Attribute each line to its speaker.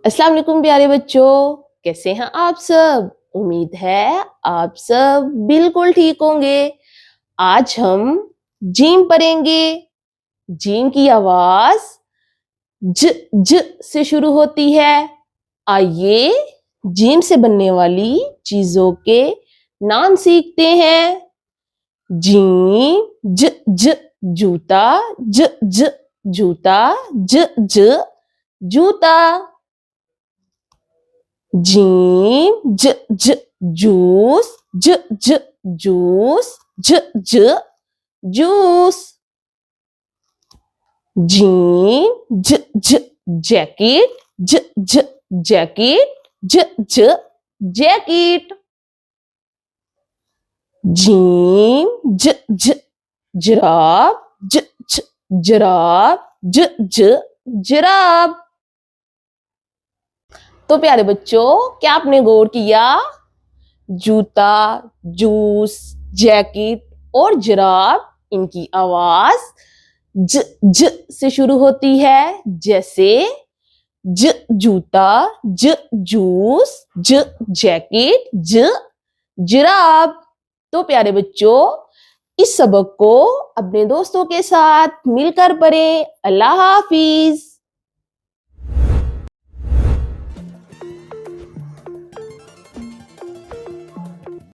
Speaker 1: अस्सलाम वालेकुम प्यारे बच्चों, कैसे हैं आप सब? उम्मीद है आप सब बिल्कुल ठीक होंगे। आज हम जीम पढ़ेंगे। जीम की आवाज ज ज से शुरू होती है। आइए जीम से बनने वाली चीजों के नाम सीखते हैं। जीम ज ज जूता, ज ज जूता, ज ज जूता। जीम ज ज जूस, ज ज जूस, ज ज जूस। जीम ज ज जैकेट, ज ज जैकेट, ज ज जैकेट। जीम ज ज जराब, ज ज जराब, ज ज जराब। तो प्यारे बच्चों, क्या आपने गौर किया? जूता, जूस, जैकेट और जुराब, इनकी आवाज ज ज से शुरू होती है। जैसे ज जूता, ज जूस, ज जैकेट, ज जुराब। तो प्यारे बच्चों, इस सबक को अपने दोस्तों के साथ मिलकर पढ़ें। अल्लाह हाफिज।